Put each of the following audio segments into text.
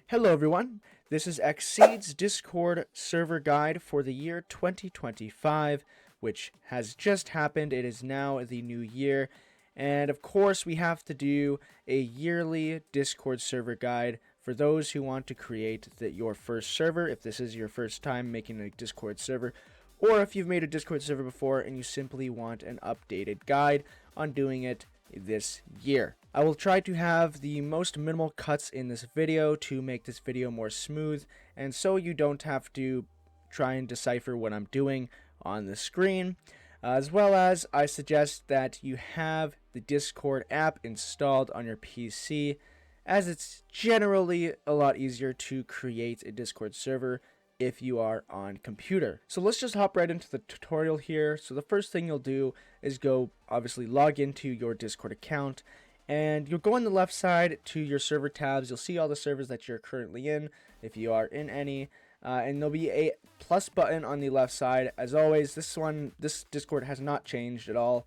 Hello everyone, this is Accede's Discord server guide for the year 2025, which has just happened. It is now the new year, and of course we have to do a yearly Discord server guide for those who want to create your first server, if this is your first time making a Discord server, or if you've made a Discord server before and you simply want an updated guide on doing it this year. I will try to have the most minimal cuts in this video to make this video more smooth, and so you don't have to try and decipher what I'm doing on the screen. As well as I suggest that you have the Discord app installed on your PC, as it's generally a lot easier to create a Discord server if you are on computer. So let's just hop right into the tutorial here. So the first thing you'll do is obviously log into your Discord account, and you'll go on the left side to your server tabs. You'll see all the servers that you're currently in, if you are in any, and there'll be a plus button on the left side. As always, this Discord has not changed at all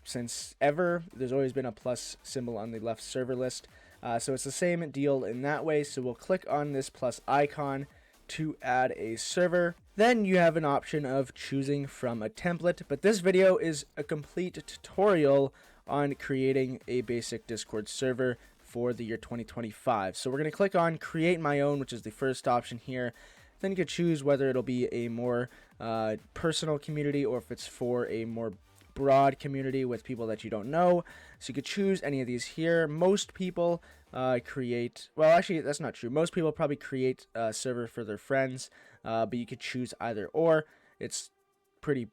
since ever. There's always been a plus symbol on the left server list, so it's the same deal in that way. So we'll click on this plus icon to add a server. Then you have an option of choosing from a template, but this video is a complete tutorial on creating a basic Discord server for the year 2025. So we're going to click on create my own, which is the first option here. Then you can choose whether it'll be a more personal community or if it's for a more broad community with people that you don't know. So you could choose any of these here. Most people well, actually that's not true. Most people probably create a server for their friends, but you could choose either or. It's pretty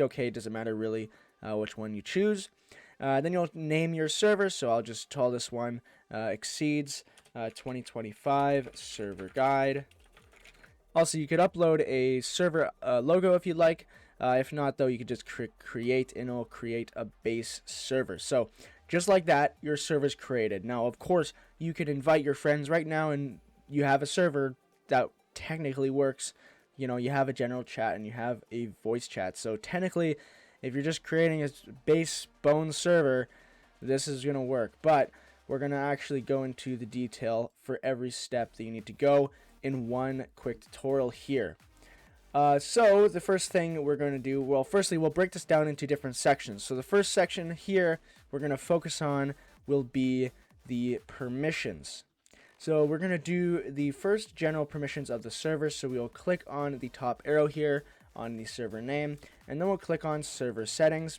okay. It doesn't matter really which one you choose. Then you'll name your server, so I'll just call this one Accede's 2025 server guide. Also, you could upload a server logo if you'd like. If not, though, you could just create, and it'll create a base server. So just like that, your server's created. Now, of course, you could invite your friends right now, and you have a server that technically works. You know, you have a general chat and you have a voice chat. So technically, if you're just creating a base bone server, this is going to work. But we're going to actually go into the detail for every step that you need to go in one quick tutorial here. So the first thing we're going to do, well, firstly, we'll break this down into different sections. So the first section here we're going to focus on will be the permissions. So we're going to do the first general permissions of the server. So we'll click on the top arrow here on the server name, and then we'll click on server settings,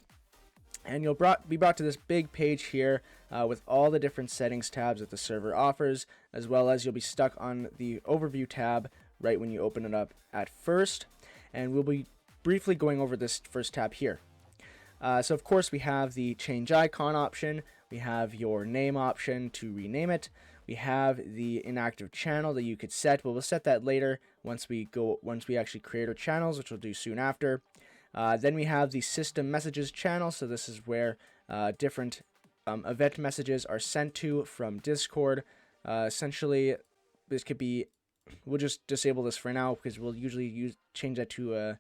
and you'll be brought to this big page here with all the different settings tabs that the server offers, as well as you'll be stuck on the overview tab right when you open it up at first, and we'll be briefly going over this first tab here. So of course we have the change icon option, we have your name option to rename it, we have the inactive channel that you could set, but we'll set that later once we actually create our channels, which we'll do soon after. Then we have the system messages channel, so this is where different event messages are sent to from Discord. Essentially, this could be, we'll just disable this for now because we'll usually change that to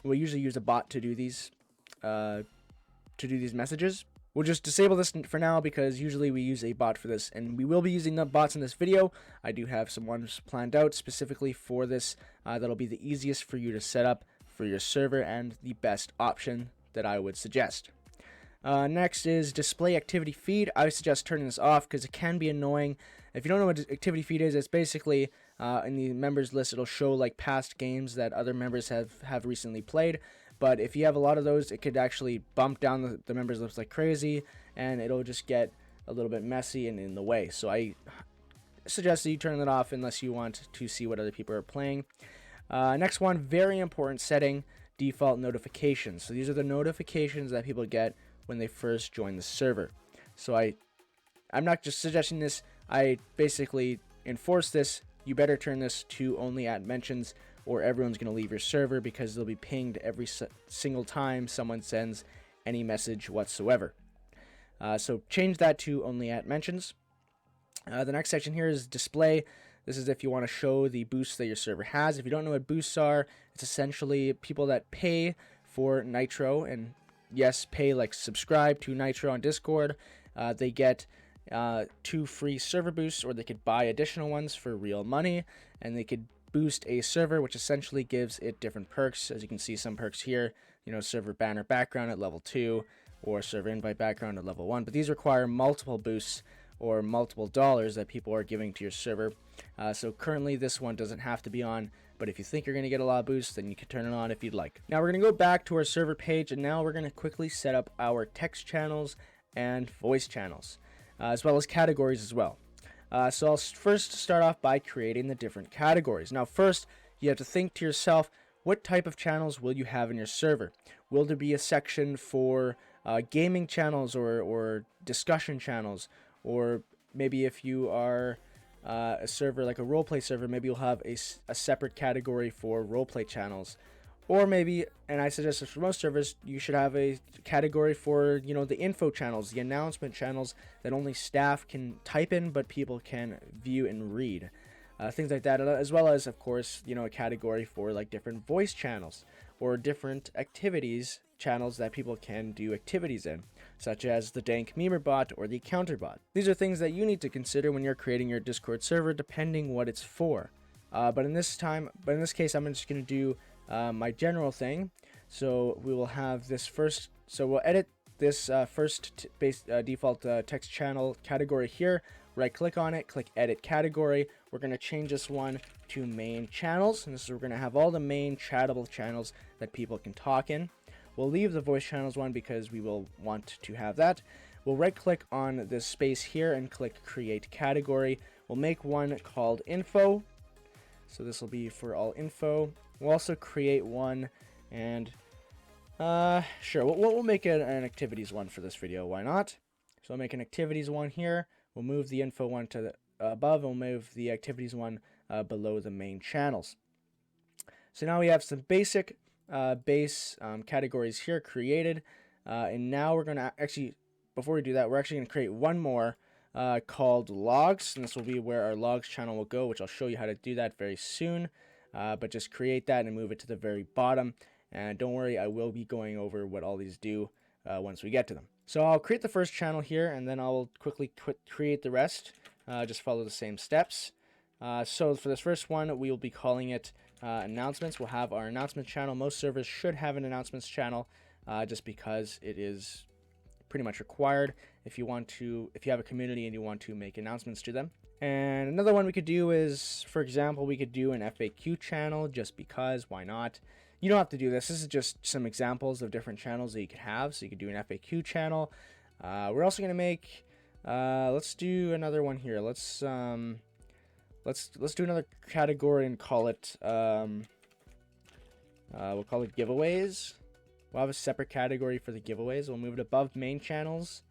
we'll usually use a bot to do these messages. We'll just disable this for now because usually we use a bot for this, and we will be using the bots in this video. I do have some ones planned out specifically for this that'll be the easiest for you to set up for your server and the best option that I would suggest. Next is display activity feed. I suggest turning this off because it can be annoying. If you don't know what activity feed is, it's basically in the members list, it'll show like past games that other members have recently played. But if you have a lot of those, it could actually bump down the members list like crazy, and it'll just get a little bit messy and in the way. So I suggest that you turn it off unless you want to see what other people are playing. Next one, very important setting, default notifications. So these are the notifications that people get when they first join the server. So I'm not just suggesting this, I basically enforce this. You better turn this to only at mentions, or everyone's going to leave your server because they'll be pinged every single time someone sends any message whatsoever. So change that to only at mentions. The next section here is display. This is if you want to show the boosts that your server has. If you don't know what boosts are, it's essentially people that pay for Nitro, and yes, pay like subscribe to Nitro on Discord. They get 2 free server boosts, or they could buy additional ones for real money, and they could boost a server, which essentially gives it different perks. As you can see, some perks here, you know, server banner background at level 2, or server invite background at level 1, but these require multiple boosts or multiple dollars that people are giving to your server. So currently this one doesn't have to be on, but if you think you're going to get a lot of boosts, then you can turn it on if you'd like. Now we're going to go back to our server page, and now we're going to quickly set up our text channels and voice channels, as well as categories as well. So I'll first start off by creating the different categories. Now first, you have to think to yourself, what type of channels will you have in your server? Will there be a section for gaming channels or discussion channels? Or maybe if you are a server like a roleplay server, maybe you'll have a separate category for roleplay channels. Or maybe, and I suggest this for most servers, you should have a category for, you know, the info channels, the announcement channels that only staff can type in, but people can view and read. Things like that, as well as, of course, you know, a category for like different voice channels or different activities channels that people can do activities in, such as the Dank Memer bot or the Countr bot. These are things that you need to consider when you're creating your Discord server, depending what it's for. But in this case, I'm just going to do my general thing. So we will have this first. So we'll edit this first default text channel category here. Right click on it, click edit category. We're going to change this one to main channels, and this is where we're going to have all the main chattable channels that people can talk in. We'll leave the voice channels one because we will want to have that. We'll right click on this space here and click create category. We'll make one called info. So this will be for all info. We'll also create one, and sure, we'll make an activities one for this video. Why not? So I'll make an activities one here. We'll move the info one to the above, and we'll move the activities one below the main channels. So now we have some basic base categories here created, and now we're going to actually, before we do that, we're actually going to create one more called logs, and this will be where our logs channel will go, which I'll show you how to do that very soon. But just create that and move it to the very bottom, and don't worry, I will be going over what all these do once we get to them. So I'll create the first channel here, and then I'll quickly create the rest. Just follow the same steps. So for this first one, we will be calling it announcements. We'll have our announcement channel. Most servers should have an announcements channel, just because it is pretty much required if you have a community and you want to make announcements to them. And another one we could do is, for example, we could do an FAQ channel, just because, why not? You don't have to do this. This is just some examples of different channels that you could have. So you could do an FAQ channel. We're also going to make, let's do another one here. Let's do another category and call it, we'll call it giveaways. We'll have a separate category for the giveaways. We'll move it above main channels.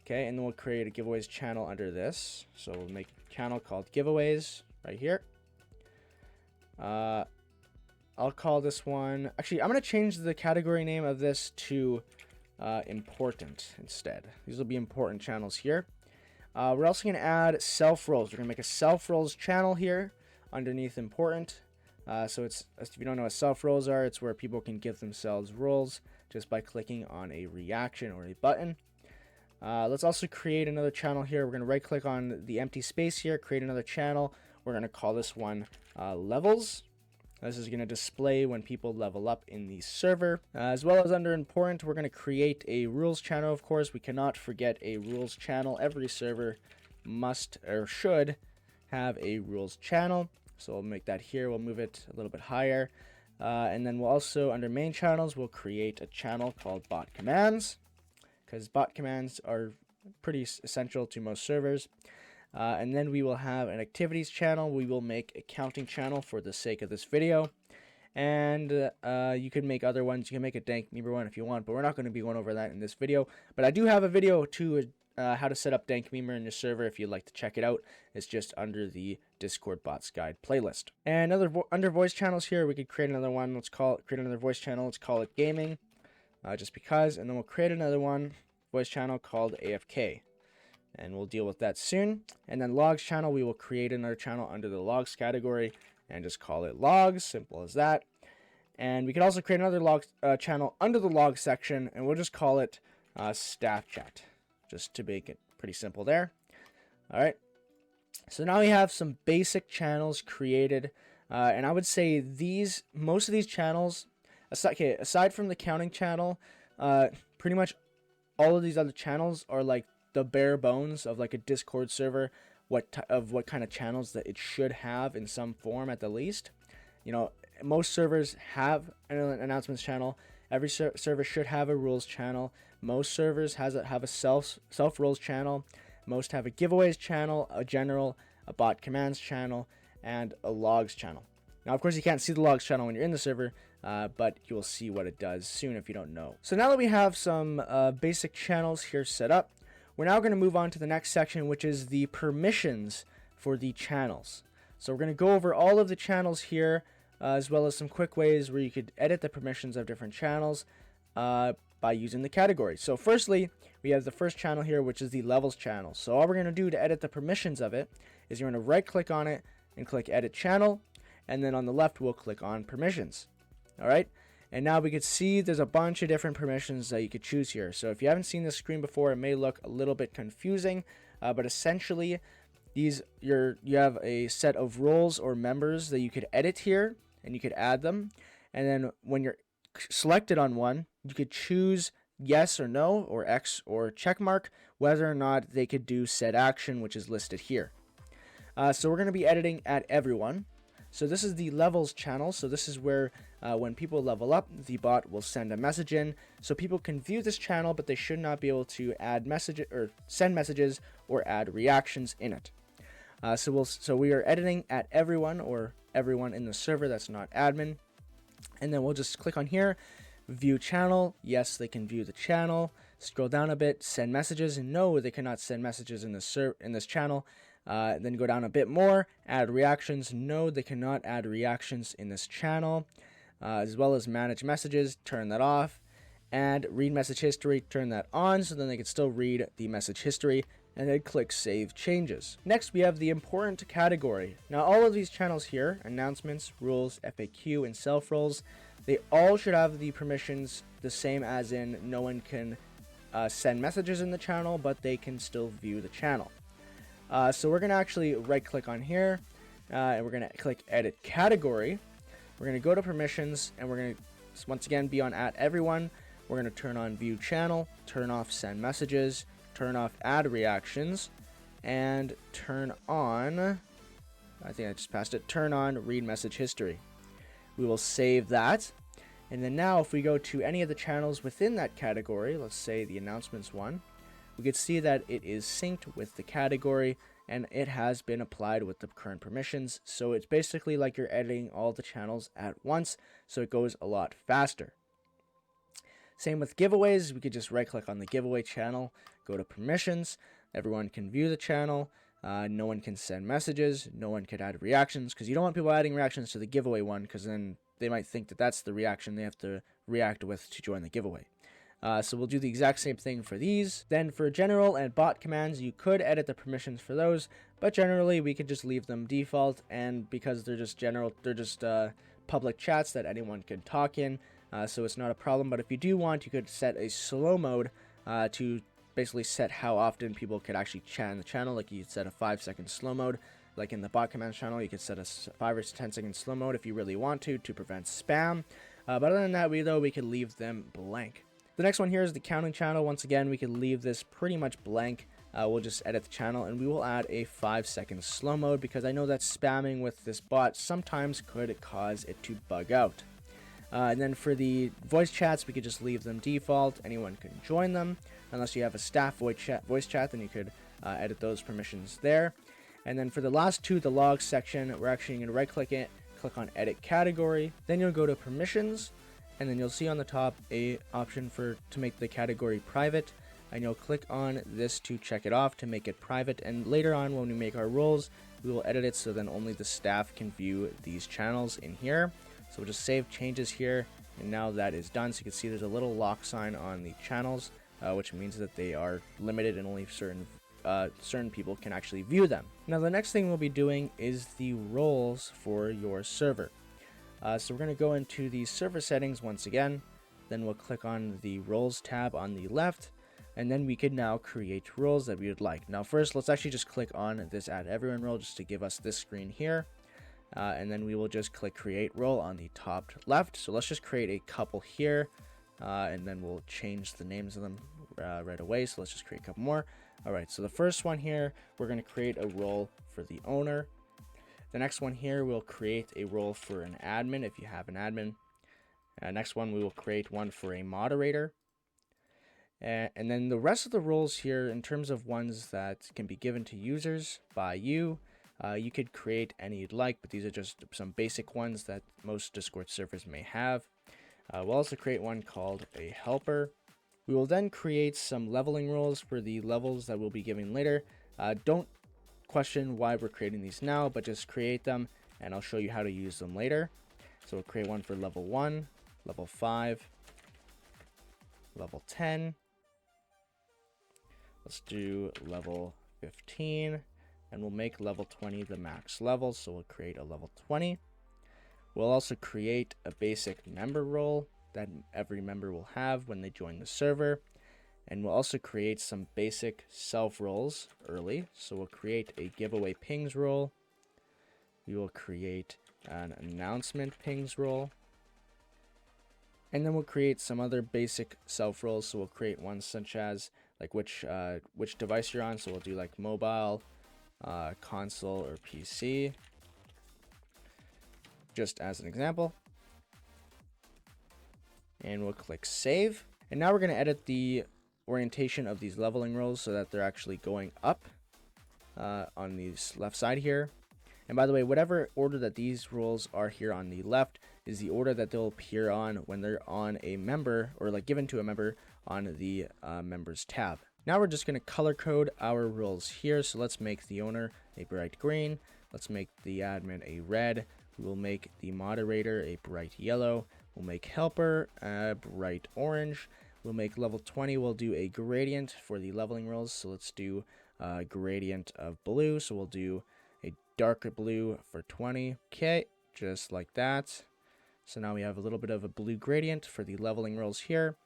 Okay, and then we'll create a giveaways channel under this. So we'll make a channel called giveaways right here. I'll call this one, actually, I'm going to change the category name of this to important instead. These will be important channels here. We're also going to add self roles. We're going to make a self roles channel here underneath important. So it's, if you don't know what self roles are, it's where people can give themselves roles just by clicking on a reaction or a button. Let's also create another channel here. We're going to right click on the empty space here, create another channel. We're going to call this one levels. This is going to display when people level up in the server. As well as under important, we're going to create a rules channel. Of course, we cannot forget a rules channel. Every server must or should have a rules channel. So we'll make that here. We'll move it a little bit higher. And then we'll also, under main channels, we'll create a channel called bot commands, because bot commands are pretty essential to most servers. And then we will have an activities channel. We will make a counting channel for the sake of this video. And you can make other ones. You can make a Dank Memer one if you want, but we're not going to be going over that in this video. But I do have a video to how to set up Dank Memer in your server if you'd like to check it out. It's just under the Discord Bots Guide playlist. And under voice channels here, we could create another one. Let's create another voice channel. Let's call it gaming, just because. And then we'll create another voice channel called AFK. And we'll deal with that soon. And then logs channel, we will create another channel under the logs category and just call it logs. Simple as that. And we can also create another logs channel under the logs section, and we'll just call it staff chat, just to make it pretty simple there. All right. So now we have some basic channels created, and I would say most of these channels, aside from the counting channel, pretty much all of these other channels are like the bare bones of like a Discord server, what kind of channels that it should have in some form at the least. You know, most servers have an announcements channel. Every server should have a rules channel. Most servers have a self rules channel. Most have a giveaways channel, a general, a bot commands channel, and a logs channel. Now, of course, you can't see the logs channel when you're in the server, but you will see what it does soon if you don't know. So now that we have some basic channels here set up, we're now going to move on to the next section, which is the permissions for the channels. So we're going to go over all of the channels here, as well as some quick ways where you could edit the permissions of different channels by using the category. So firstly, we have the first channel here, which is the levels channel. So all we're going to do to edit the permissions of it is you're going to right click on it and click edit channel, and then on the left we'll click on permissions. All right, and now we can see there's a bunch of different permissions that you could choose here. So if you haven't seen this screen before, it may look a little bit confusing, but essentially you have a set of roles or members that you could edit here, and you could add them, and then when you're selected on one, you could choose yes or no, or X or check mark, whether or not they could do said action, which is listed here. So we're going to be editing at everyone. So this is the levels channel. So this is where when people level up, the bot will send a message in. So people can view this channel, but they should not be able to add messages or send messages or add reactions in it. So we are editing at everyone, or everyone in the server that's not admin. And then we'll just click on here, view channel. Yes, they can view the channel. Scroll down a bit, send messages. No, they cannot send messages in this channel. Then go down a bit more, add reactions. No, they cannot add reactions in this channel. As well as manage messages, turn that off. And read message history, turn that on, so then they can still read the message history. And then click save changes. Next, we have the important category. Now, all of these channels here, announcements, rules, FAQ, and self roles, they all should have the permissions the same, as in no one can send messages in the channel, but they can still view the channel. So we're going to actually right click on here, and we're going to click edit category. We're going to go to permissions, and we're going to once again be on at everyone. We're going to turn on view channel, turn off send messages, turn off add reactions, and turn on, I think I just passed it, turn on read message history. We will save that. And then now if we go to any of the channels within that category, let's say the announcements one, we could see that it is synced with the category and it has been applied with the current permissions. So it's basically like you're editing all the channels at once, so it goes a lot faster. Same with giveaways. We could just right click on the giveaway channel, go to permissions. Everyone can view the channel. No one can send messages. No one could add reactions, because you don't want people adding reactions to the giveaway one, because then they might think that that's the reaction they have to react with to join the giveaway. So we'll do the exact same thing for these. Then for general and bot commands, you could edit the permissions for those, but generally we could just leave them default, and because they're just general, they're just public chats that anyone can talk in, so it's not a problem. But if you do want, you could set a slow mode to basically set how often people could actually chat in the channel. Like you could set a 5-second slow mode. Like in the bot commands channel, you could set a 5 or 10-second slow mode if you really want to prevent spam. But other than that, we could leave them blank. The next one here is the counting channel. Once again, we could leave this pretty much blank. We'll just edit the channel, and we will add a 5-second slow mode, because I know that spamming with this bot sometimes could cause it to bug out. And then for the voice chats, we could just leave them default. Anyone can join them. Unless you have a staff voice chat, then you could edit those permissions there. And then for the last two, the logs section, we're actually going to right click it, click on edit category. Then you'll go to permissions, and then you'll see on the top a option to make the category private, and you'll click on this to check it off to make it private. And later on, when we make our rules, we will edit it so then only the staff can view these channels in here. So we'll just save changes here, and now that is done. So you can see there's a little lock sign on the channels, which means that they are limited and only certain people can actually view them. Now the next thing we'll be doing is the roles for your server. So we're going to go into the server settings once again. Then we'll click on the roles tab on the left. And then we can now create roles that we would like. Now first, let's actually just click on this add everyone role just to give us this screen here. And then we will just click create role on the top left. So let's just create a couple here, and then we'll change the names of them right away. So let's just create a couple more. All right, so the first one here, we're going to create a role for the owner. The next one here, we'll create a role for an admin if you have an admin. Next one, we will create one for a moderator. And then the rest of the roles here, in terms of ones that can be given to users by you, you could create any you'd like, but these are just some basic ones that most Discord servers may have. We'll also create one called a helper. We will then create some leveling roles for the levels that we'll be giving later. Don't question why we're creating these now, but just create them and I'll show you how to use them later. So we'll create one for level 1, level 5, level 10. Let's do level 15, and we'll make level 20 the max level, so we'll create a level 20. We'll also create a basic member role that every member will have when they join the server, and we'll also create some basic self roles early. So we'll create a giveaway pings role. We will create an announcement pings role. And then we'll create some other basic self roles. So we'll create ones such as like which device you're on. So we'll do like mobile, console, or PC, just as an example. And we'll click save. And now we're going to edit the orientation of these leveling roles so that they're actually going up on the left side here. And by the way, whatever order that these roles are here on the left is the order that they'll appear on when they're on a member, or like given to a member on the members tab. Now we're just going to color code our roles here. So let's make the owner a bright green. Let's make the admin a red. We will make the moderator a bright yellow. We'll make helper a bright orange. We'll make level 20. We'll do a gradient for the leveling roles. So let's do a gradient of blue. So we'll do a darker blue for 20. Okay, just like that. So now we have a little bit of a blue gradient for the leveling roles here.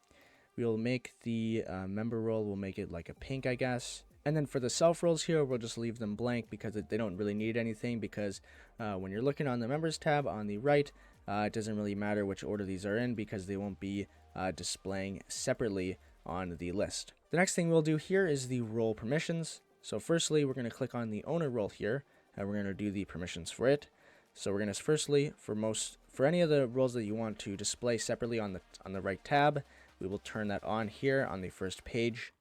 We'll make the member role, we'll make it like a pink, I guess. And then for the self roles here, we'll just leave them blank because they don't really need anything, because when you're looking on the members tab on the right, it doesn't really matter which order these are in because they won't be displaying separately on the list. The next thing we'll do here is the role permissions. So firstly, we're going to click on the owner role here, and we're going to do the permissions for it. So we're going to firstly, for any of the roles that you want to display separately on the right tab, we will turn that on here on the first page.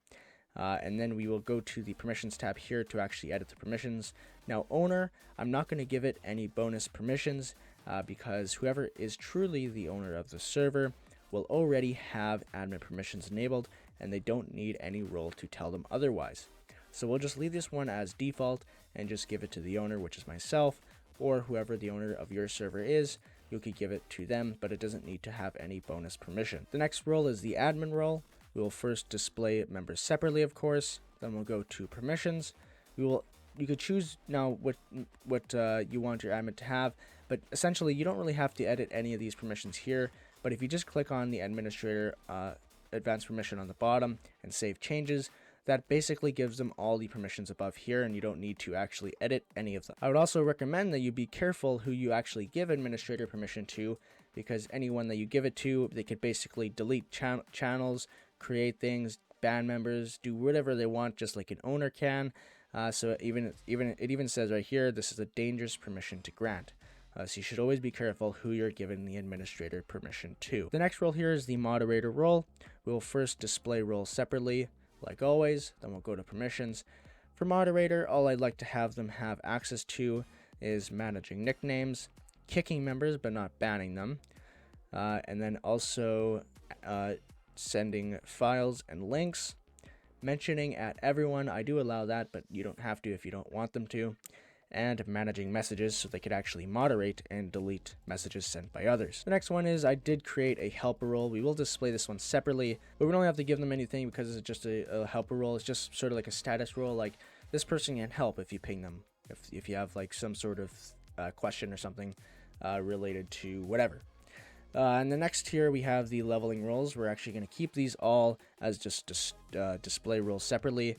And then we will go to the permissions tab here to actually edit the permissions. Now owner, I'm not going to give it any bonus permissions because whoever is truly the owner of the server will already have admin permissions enabled, and they don't need any role to tell them otherwise. So we'll just leave this one as default and just give it to the owner, which is myself, or whoever the owner of your server is. You could give it to them, but it doesn't need to have any bonus permission. The next role is the admin role. We will first display members separately, of course. Then we'll go to permissions. You could choose now what you want your admin to have, but essentially you don't really have to edit any of these permissions here. But if you just click on the administrator advanced permission on the bottom and save changes, that basically gives them all the permissions above here, and you don't need to actually edit any of them. I would also recommend that you be careful who you actually give administrator permission to, because anyone that you give it to, they could basically delete channels, create things, ban members, do whatever they want, just like an owner can. So it even says right here, this is a dangerous permission to grant. So you should always be careful who you're giving the administrator permission to. The next role here is the moderator role. We will first display roles separately, like always. Then we'll go to permissions. For moderator, all I'd like to have them have access to is managing nicknames, kicking members but not banning them, and then also sending files and links, mentioning at everyone. I do allow that, but you don't have to if you don't want them to. And managing messages, so they could actually moderate and delete messages sent by others. The next one is I did create a helper role. We will display this one separately, but we don't have to give them anything because it's just a helper role. It's just sort of like a status role, like this person can help if you ping them, if you have like some sort of question or something related to whatever. And the next here we have the leveling roles. We're actually going to keep these all as just display roles separately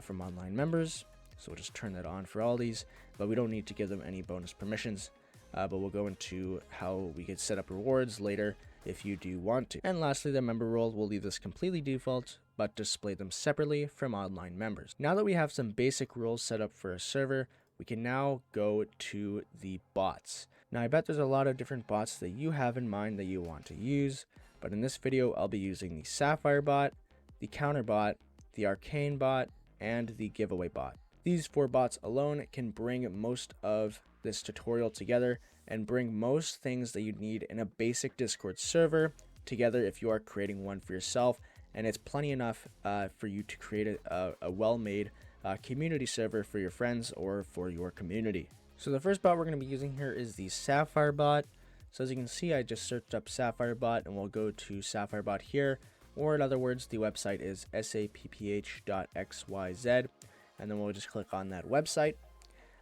from online members. So we'll just turn that on for all these, but we don't need to give them any bonus permissions. But we'll go into how we could set up rewards later if you do want to. And lastly, the member role, we'll leave this completely default, but display them separately from online members. Now that we have some basic rules set up for a server, we can now go to the bots. Now I bet there's a lot of different bots that you have in mind that you want to use, but in this video I'll be using the Sapphire bot, the Countr bot, the Arcane bot, and the giveaway bot. These 4 bots alone can bring most of this tutorial together and bring most things that you need in a basic Discord server together if you are creating one for yourself, and it's plenty enough for you to create a well-made community server for your friends or for your community. So the first bot we're going to be using here is the Sapphire bot. So as you can see, I just searched up Sapphire bot and we'll go to Sapphire bot here, or in other words, the website is sapph.xyz, and then we'll just click on that website.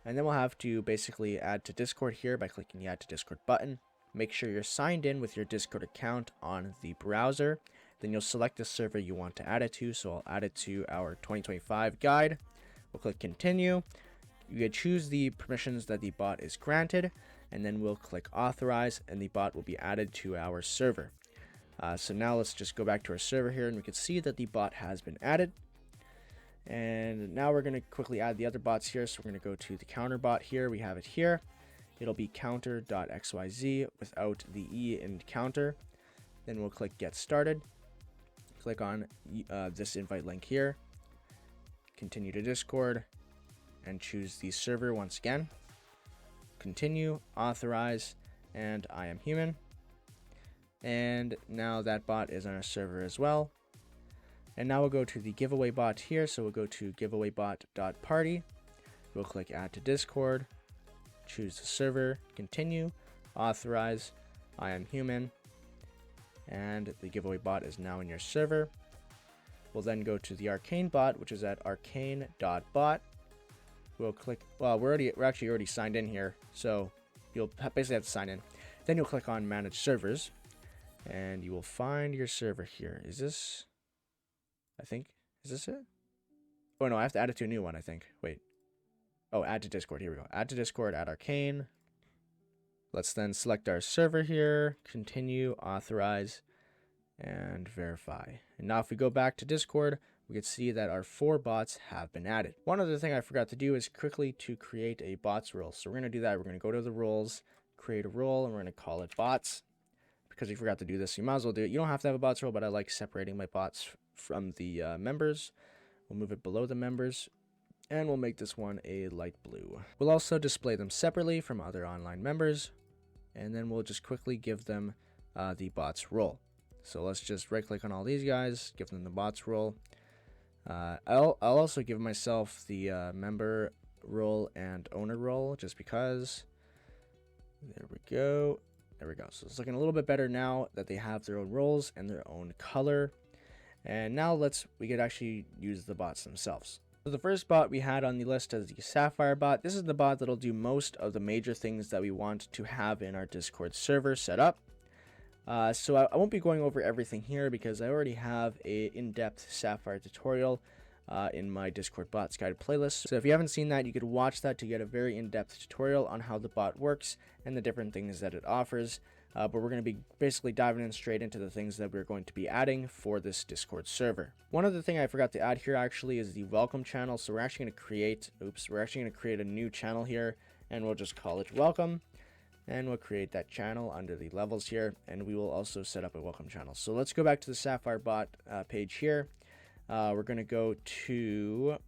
And then we'll have to basically add to Discord here by clicking the Add to Discord button. Make sure you're signed in with your Discord account on the browser. Then you'll select the server you want to add it to. So I'll add it to our 2025 guide. We'll click Continue. You can choose the permissions that the bot is granted, and then we'll click Authorize, and the bot will be added to our server. So now let's just go back to our server here, and we can see that the bot has been added. And now we're going to quickly add the other bots here. So we're going to go to the Countr bot here. We have it here. It'll be countr.xyz without the E in Countr. Then we'll click Get Started. Click on this invite link here. Continue to Discord. And choose the server once again. Continue, Authorize, and I am human. And now that bot is on our server as well. And now we'll go to the giveaway bot here. So we'll go to giveawaybot.party. We'll click Add to Discord. Choose the server. Continue. Authorize. I am human. And the giveaway bot is now in your server. We'll then go to the Arcane bot, which is at arcane.bot. We'll click, well, we're actually already signed in here. So you'll basically have to sign in. Then you'll click on Manage Servers. And you will find your server here. Is this... I think, is this it? Oh no, I have to add it to a new one, I think. Wait. Oh, add to Discord. Here we go. Add to Discord, add Arcane. Let's then select our server here, continue, authorize, and verify. And now if we go back to Discord, we can see that our 4 bots have been added. One other thing I forgot to do is quickly to create a bots role. So we're going to do that. We're going to go to the roles, create a role, and we're going to call it bots. Because you forgot to do this, you might as well do it. You don't have to have a bots role, but I like separating my bots from the members. We'll move it below the members, and we'll make this one a light blue. We'll also display them separately from other online members, and then we'll just quickly give them the bots role. So let's just right click on all these guys, give them the bots role. I'll also give myself the member role and owner role just because. There we go. There we go. So it's looking a little bit better now that they have their own roles and their own color. And now we could actually use the bots themselves. So the first bot we had on the list is the Sapphire bot. This is the bot that'll do most of the major things that we want to have in our Discord server set up. So I won't be going over everything here because I already have a in-depth Sapphire tutorial in my Discord bots guide playlist. So if you haven't seen that, you could watch that to get a very in-depth tutorial on how the bot works and the different things that it offers. But we're going to be basically diving in straight into the things that we're going to be adding for this Discord server. One other thing I forgot to add here actually is the welcome channel. So we're actually going to create a new channel here, and we'll just call it welcome. And we'll create that channel under the levels here, and we will also set up a welcome channel. So let's go back to the Sapphire bot page here. We're going to go to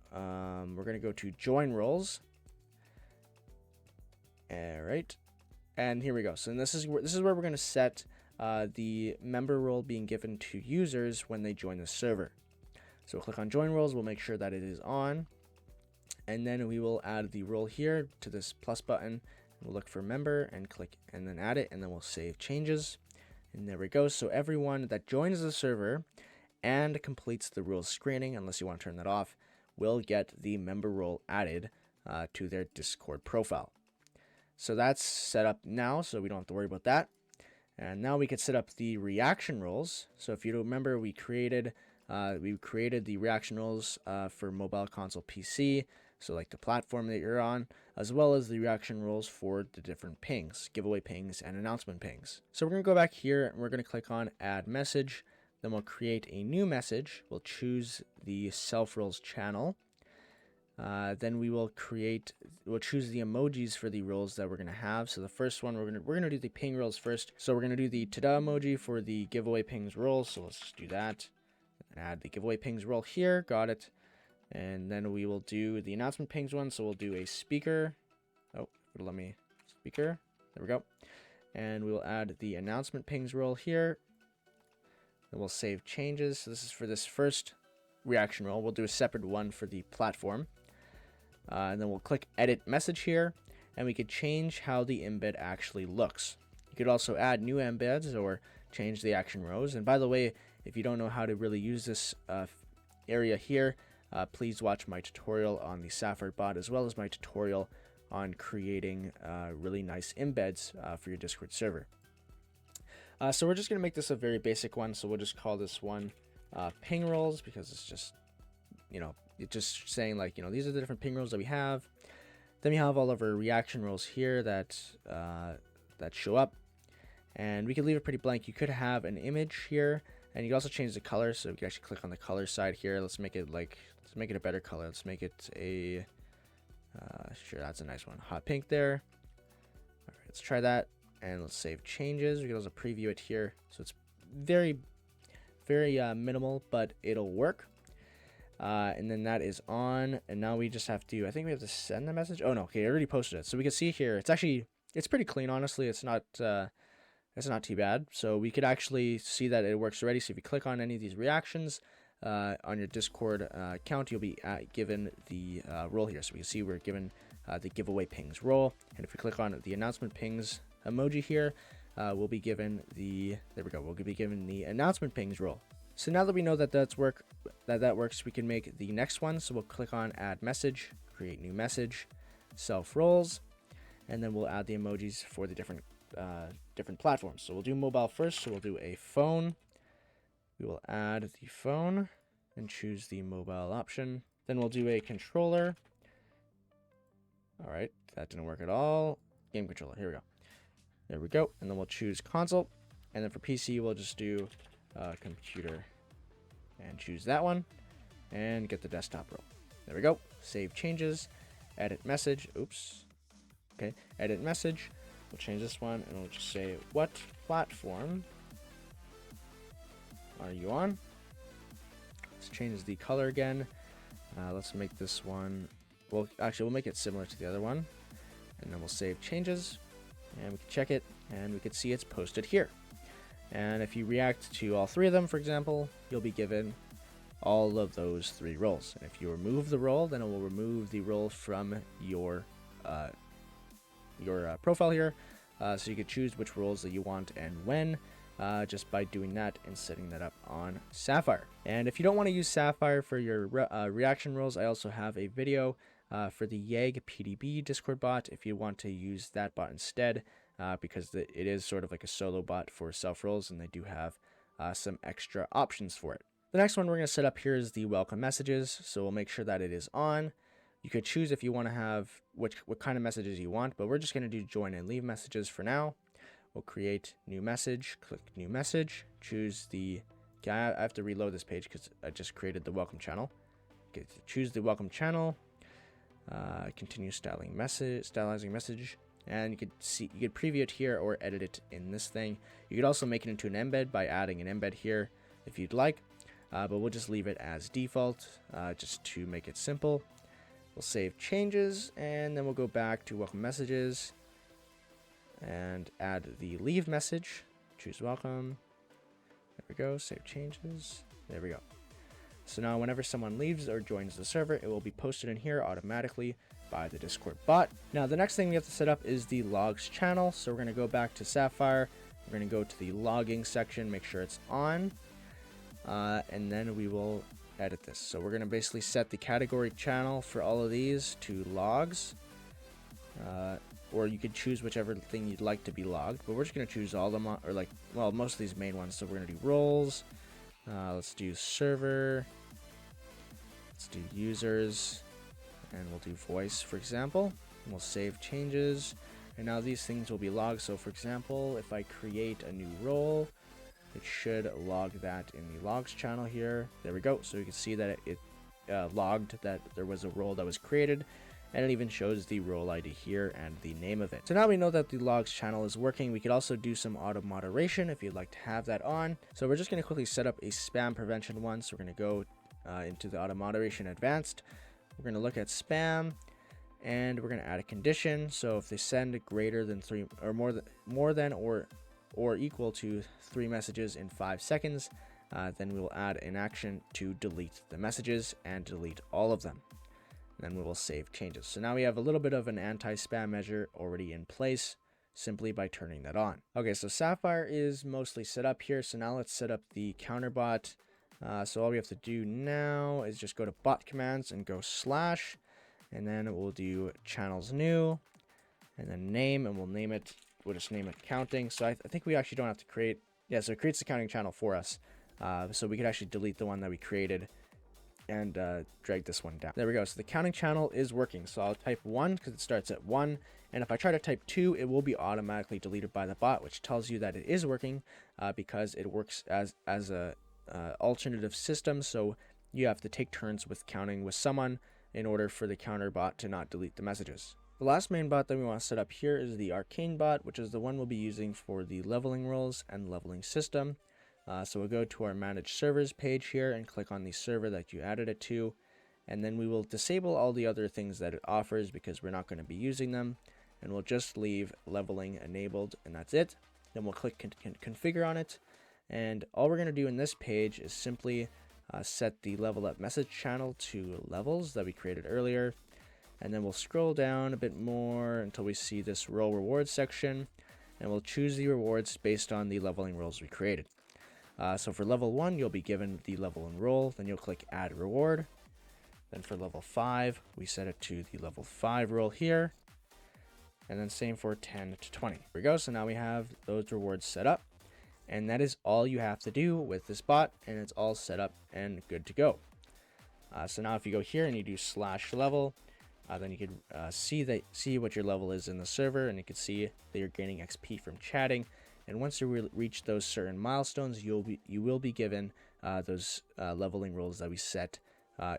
join roles. All right. And here we go. So this is where we're going to set the member role being given to users when they join the server. So we'll click on join roles. We'll make sure that it is on. And then we will add the role here to this plus button. We'll look for member and click and then add it. And then we'll save changes. And there we go. So everyone that joins the server and completes the rules screening, unless you want to turn that off, will get the member role added to their Discord profile. So that's set up now, so we don't have to worry about that. And now we could set up the reaction roles. So if you remember, we created the reaction roles for mobile console PC, so like the platform that you're on, as well as the reaction roles for the different pings, giveaway pings and announcement pings. So we're going to go back here and we're going to click on add message. Then we'll create a new message. We'll choose the self roles channel. Then we'll choose the emojis for the roles that we're going to have. So the first one, we're going to do the ping roles first. So we're going to do the ta-da emoji for the giveaway pings role. So let's just do that. Add the giveaway pings role here. Got it. And then we will do the announcement pings one. So we'll do a speaker. Oh, it'll let me speaker. There we go. And we will add the announcement pings role here. Then we'll save changes. So this is for this first reaction role. We'll do a separate one for the platform. And then we'll click edit message here, and we could change how the embed actually looks. You could also add new embeds or change the action rows. And by the way, if you don't know how to really use this area here, please watch my tutorial on the Sapphire bot, as well as my tutorial on creating really nice embeds for your Discord server. So we're just going to make this a very basic one. So we'll just call this one ping roles, because it's just, it's just saying like, these are the different ping roles that we have. Then we have all of our reaction roles here that show up, and we can leave it pretty blank. You could have an image here, and you can also change the color. So we can actually click on the color side here. Let's make it a better color. Let's make it a sure, that's a nice one, hot pink there. All right, let's try that, and let's save changes. We can also preview it here, so it's very minimal, but it'll work. And then that is on, and now we just have to, I think we have to send the message. Oh no, okay, I already posted it. So we can see here, it's pretty clean, honestly. It's not too bad. So we could actually see that it works already. So if you click on any of these reactions on your Discord account, you'll be given the role here. So we can see we're given the giveaway pings role. And if we click on the announcement pings emoji here, we'll be given we'll be given the announcement pings role. So now that we know that that works, we can make the next one. So we'll click on add message, create new message, self roles, and then we'll add the emojis for the different platforms. So we'll do mobile first. So we'll do a phone. We will add the phone and choose the mobile option. Then we'll do a controller. All right, that didn't work at all. Game controller, here we go. There we go. And then we'll choose console. And then for PC, we'll just do computer and choose that one and get the desktop role. There we go. Save changes, edit message. Oops. Okay, edit message. We'll change this one and we'll just say, what platform are you on? Let's change the color again. Let's make this one, well, actually we'll make it similar to the other one, and then we'll save changes and we can check it and we can see it's posted here. And if you react to all three of them, for example, you'll be given all of those three roles. And if you remove the role, then it will remove the role from your profile here. So you can choose which roles that you want and when, just by doing that and setting that up on Sapphire. And if you don't want to use Sapphire for your reaction roles, I also have a video for the YAG PDB Discord bot if you want to use that bot instead. Because it is sort of like a solo bot for self roles, and they do have some extra options for it. The next one we're going to set up here is the welcome messages. So we'll make sure that it is on. You could choose if you want to have what kind of messages you want, but we're just going to do join and leave messages for now. We'll create new message, click new message, choose the, okay, I have to reload this page because I just created the welcome channel. Okay, choose the welcome channel, continue stylizing message. And you could preview it here or edit it in this thing. You could also make it into an embed by adding an embed here if you'd like, but we'll just leave it as default just to make it simple. We'll save changes, and then we'll go back to welcome messages and add the leave message. Choose welcome. There we go. Save changes. There we go. So now whenever someone leaves or joins the server, it will be posted in here automatically by the Discord bot. Now the next thing we have to set up is the logs channel. So we're going to go back to Sapphire. We're going to go to the logging section, make sure it's on, and then we will edit this. So we're going to basically set the category channel for all of these to logs. or you could choose whichever thing you'd like to be logged, but we're just going to choose all of them, or like, well, most of these main ones. So we're going to do roles, let's do server, let's do users, and we'll do voice, for example, and we'll save changes. And now these things will be logged. So for example, if I create a new role, it should log that in the logs channel here. There we go. So you can see that it logged that there was a role that was created, and it even shows the role ID here and the name of it. So now we know that the logs channel is working. We could also do some auto moderation if you'd like to have that on. So we're just going to quickly set up a spam prevention one. So we're going to go into the auto moderation advanced. We're going to look at spam, and we're going to add a condition. So if they send greater than 3 or more than or equal to 3 messages in 5 seconds, then we will add an action to delete the messages and delete all of them. And then we will save changes. So now we have a little bit of an anti-spam measure already in place simply by turning that on. Okay, so Sapphire is mostly set up here. So now let's set up the Countr bot. So all we have to do now is just go to bot commands and go /, and then we'll do channels new, and then name, and we'll just name it counting. So I think we actually don't have to create, yeah, so it creates the counting channel for us. So we could actually delete the one that we created and drag this one down. There we go. So the counting channel is working. So I'll type 1 because it starts at 1. And if I try to type 2, it will be automatically deleted by the bot, which tells you that it is working because it works as a alternative system. So you have to take turns with counting with someone in order for the Countr bot to not delete the messages. The last main bot that we want to set up here is the Arcane bot, which is the one we'll be using for the leveling roles and leveling system. So we'll go to our manage servers page here and click on the server that you added it to, and then we will disable all the other things that it offers because we're not going to be using them, and we'll just leave leveling enabled, and that's it. Then we'll click configure on it, and all we're going to do in this page is simply set the level up message channel to levels that we created earlier, and then we'll scroll down a bit more until we see this role rewards section, and we'll choose the rewards based on the leveling roles we created. So for level 1, you'll be given the level and role, then you'll click add reward. Then for level 5, we set it to the level 5 role here, and then same for 10 to 20. There we go. So now we have those rewards set up, and that is all you have to do with this bot, and it's all set up and good to go. So now if you go here and you do /level, then you can see what your level is in the server, and you can see that you're gaining XP from chatting. And once you reach those certain milestones, you will be given those leveling roles that we set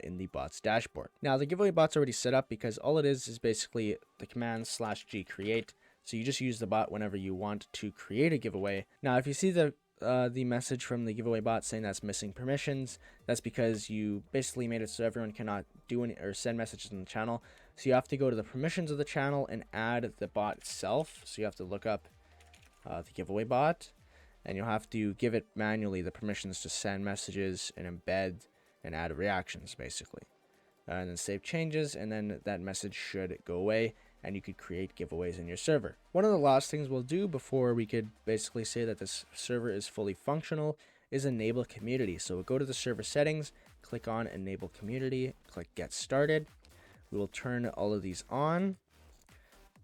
in the bot's dashboard. Now the giveaway bot's already set up because all it is basically the command /g create. So you just use the bot whenever you want to create a giveaway. Now if you see the message from the giveaway bot saying that's missing permissions, that's because you basically made it so everyone cannot do any or send messages in the channel. So you have to go to the permissions of the channel and add the bot itself. So you have to look up the giveaway bot, and you'll have to give it manually the permissions to send messages and embed and add reactions basically, and then save changes, and then that message should go away and you could create giveaways in your server. One of the last things we'll do before we could basically say that this server is fully functional is enable community. So we'll go to the server settings, click on enable community, click get started. We will turn all of these on.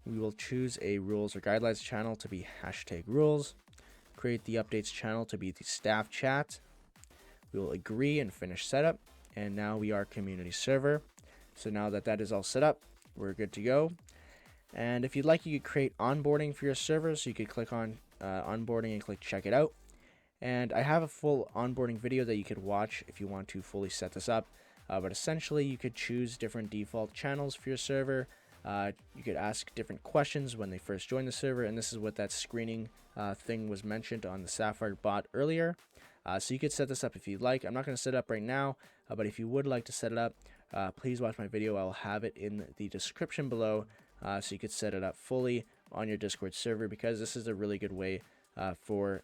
We will choose a rules or guidelines channel to be #rules, create the updates channel to be the staff chat. We will agree and finish setup, and now we are community server. So now that is all set up, we're good to go. And if you'd like, you could create onboarding for your server, so you could click on onboarding and click check it out. And I have a full onboarding video that you could watch if you want to fully set this up. But essentially, you could choose different default channels for your server. You could ask different questions when they first join the server, and this is what that screening thing was mentioned on the Sapphire bot earlier. So you could set this up if you'd like. I'm not going to set it up right now, but if you would like to set it up, please watch my video. I'll have it in the description below, so you could set it up fully on your Discord server, because this is a really good way for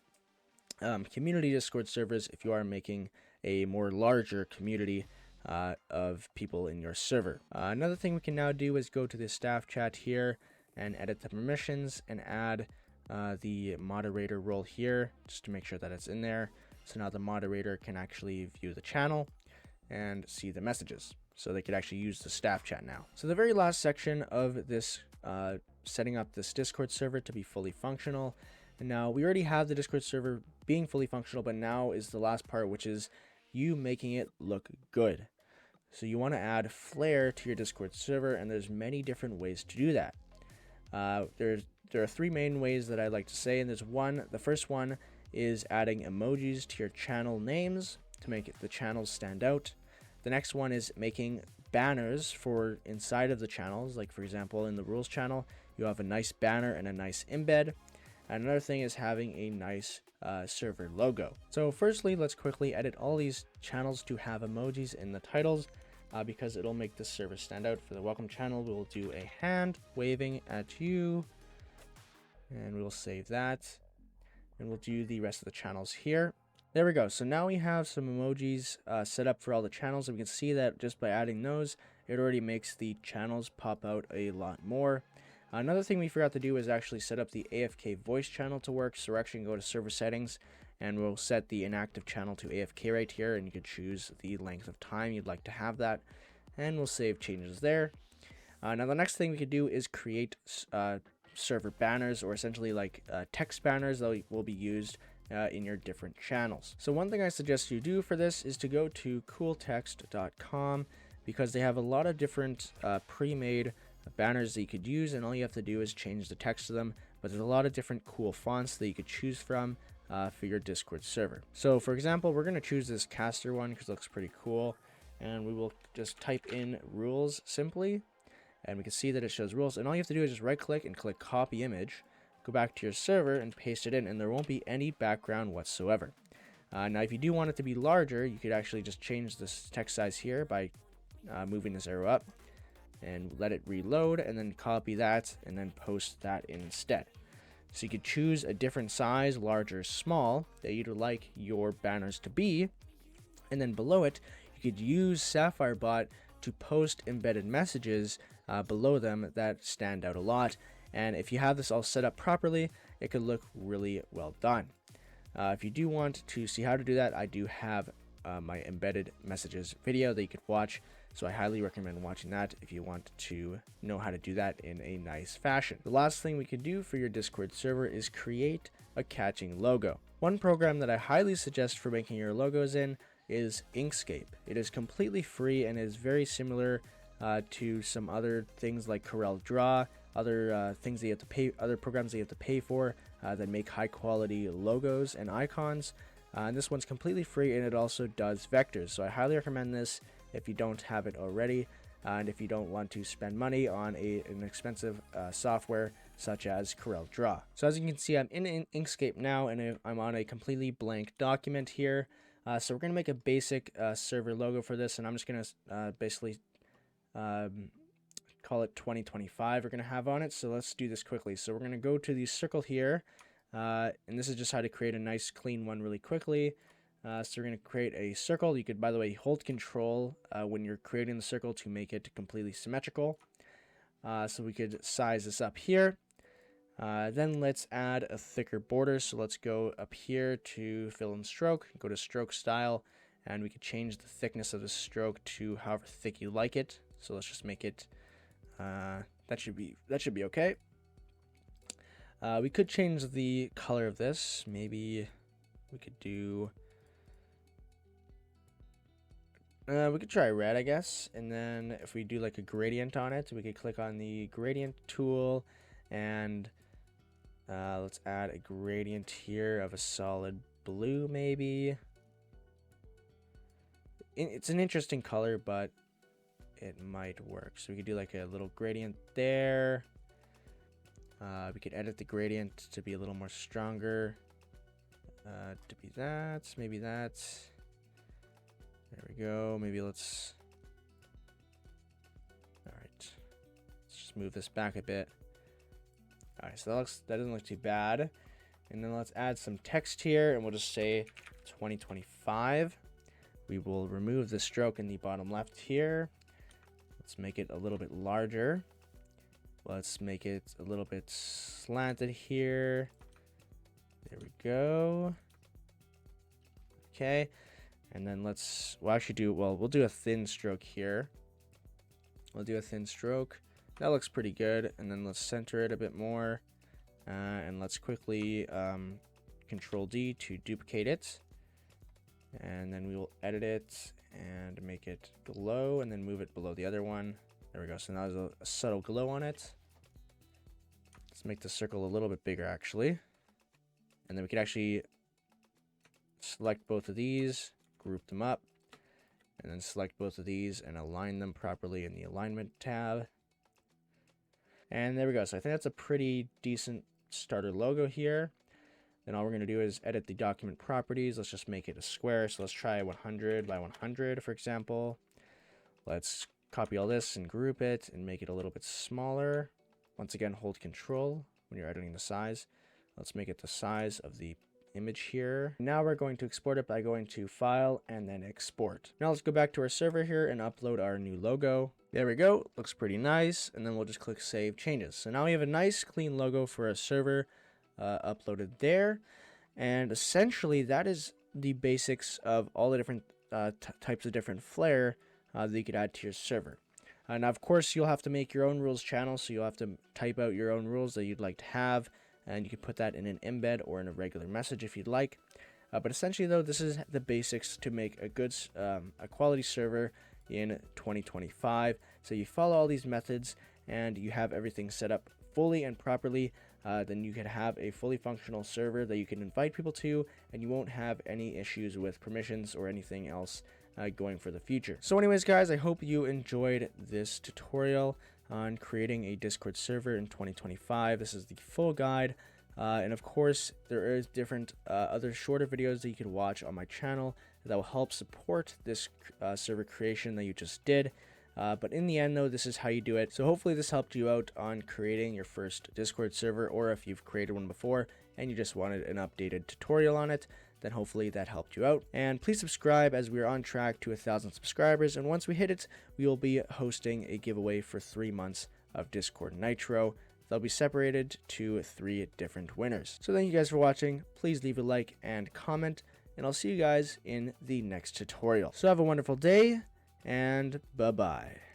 community Discord servers if you are making a more larger community of people in your server. Another thing we can now do is go to the staff chat here and edit the permissions and add the moderator role here just to make sure that it's in there. So now the moderator can actually view the channel and see the messages. So they could actually use the staff chat now. So the very last section of this setting up this Discord server to be fully functional. And now we already have the Discord server being fully functional, but now is the last part, which is you making it look good. So you want to add Flair to your Discord server, and there's many different ways to do that. There are three main ways that I like to say, and the first one is adding emojis to your channel names to make the channels stand out. The next one is making banners for inside of the channels, like for example in the rules channel you have a nice banner and a nice embed. And another thing is having a nice server logo. So firstly, let's quickly edit all these channels to have emojis in the titles, because it'll make the server stand out. For the welcome channel, we'll do a hand waving at you, and we'll save that, and we'll do the rest of the channels here. There we go. So now we have some emojis set up for all the channels, and we can see that just by adding those, it already makes the channels pop out a lot more. Another thing we forgot to do is actually set up the AFK voice channel to work. So we're actually going to go to server settings, and we'll set the inactive channel to AFK right here, and you can choose the length of time you'd like to have that, and we'll save changes there. Now the next thing we could do is create server banners, or essentially like text banners that will be used in your different channels. So one thing I suggest you do for this is to go to cooltext.com, because they have a lot of different pre-made banners that you could use, and all you have to do is change the text to them. But there's a lot of different cool fonts that you could choose from for your Discord server. So for example, we're going to choose this caster one because it looks pretty cool, and we will just type in rules simply, and we can see that it shows rules, and all you have to do is just right click and click copy image, go back to your server and paste it in, and there won't be any background whatsoever. Now if you do want it to be larger, you could actually just change this text size here by moving this arrow up, and let it reload, and then copy that and then post that instead. So you could choose a different size, large or small, that you'd like your banners to be, and then below it you could use Sapphire bot to post embedded messages below them that stand out a lot. And if you have this all set up properly, it could look really well done. If you do want to see how to do that, I do have my embedded messages video that you could watch. So I highly recommend watching that if you want to know how to do that in a nice fashion. The last thing we can do for your Discord server is create a catching logo. One program that I highly suggest for making your logos in is Inkscape. It is completely free and is very similar to some other things like CorelDRAW, other things that you have to pay, other programs that you have to pay for that make high quality logos and icons. And this one's completely free, and it also does vectors. So I highly recommend this if you don't have it already, and if you don't want to spend money on an expensive software such as CorelDRAW. So as you can see, I'm in Inkscape now, and I'm on a completely blank document here. So we're going to make a basic server logo for this, and I'm just going to basically call it 2025 we're going to have on it. So let's do this quickly. So we're going to go to the circle here, and this is just how to create a nice clean one really quickly. So we're going to create a circle. You could, by the way, hold control when you're creating the circle to make it completely symmetrical. So we could size this up here. Then let's add a thicker border. So let's go up here to fill and stroke, go to stroke style, and we could change the thickness of the stroke to however thick you like it. So let's just make it, that should be okay. We could change the color of this. Maybe we could do, we could try red, I guess. And then if we do like a gradient on it, we could click on the gradient tool, and let's add a gradient here of a solid blue maybe. It's an interesting color, but it might work. So we could do like a little gradient there. We could edit the gradient to be a little more stronger. To be that, maybe that. There we go. Maybe let's. All right. Let's just move this back a bit. All right. So that doesn't look too bad. And then let's add some text here, and we'll just say 2025. We will remove the stroke in the bottom left here. Let's make it a little bit larger. Let's make it a little bit slanted here. There we go. Okay. And then we'll do a thin stroke here. We'll do a thin stroke That looks pretty good. And then let's center it a bit more. And let's quickly Control D to duplicate it. And then we will edit it and make it glow and then move it below the other one. There we go. So now there's a subtle glow on it. Let's make the circle a little bit bigger actually. And then we can actually select both of these, group them up, and then select both of these and align them properly in the alignment tab. And there we go. So I think that's a pretty decent starter logo here. Then all we're going to do is edit the document properties. Let's just make it a square. So let's try 100 by 100, for example. Let's copy all this and group it and make it a little bit smaller. Once again, hold Control when you're editing the size. Let's make it the size of the image here. Now we're going to export it by going to File and then Export. Now let's go back to our server here and upload our new logo. There we go. Looks pretty nice. And then we'll just click Save Changes. So now we have a nice clean logo for our server uploaded there. And essentially that is the basics of all the different types of different Flair that you could add to your server. Now of course you'll have to make your own rules channel, so you'll have to type out your own rules that you'd like to have, and you can put that in an embed or in a regular message if you'd like. But essentially though, this is the basics to make a good a quality server in 2025. So you follow all these methods and you have everything set up fully and properly, then you can have a fully functional server that you can invite people to, and you won't have any issues with permissions or anything else going for the future. So anyways guys, I hope you enjoyed this tutorial on creating a Discord server in 2025. This is the full guide, and of course there is different other shorter videos that you can watch on my channel that will help support this server creation that you just did. But in the end though, this is how you do it. So hopefully this helped you out on creating your first Discord server, or if you've created one before and you just wanted an updated tutorial on it, then hopefully that helped you out. And please subscribe, as we are on track to 1,000 subscribers, and once we hit it, we will be hosting a giveaway for 3 months of Discord Nitro. They'll be separated to 3 different winners. So thank you guys for watching. Please leave a like and comment, and I'll see you guys in the next tutorial. So have a wonderful day, and bye-bye.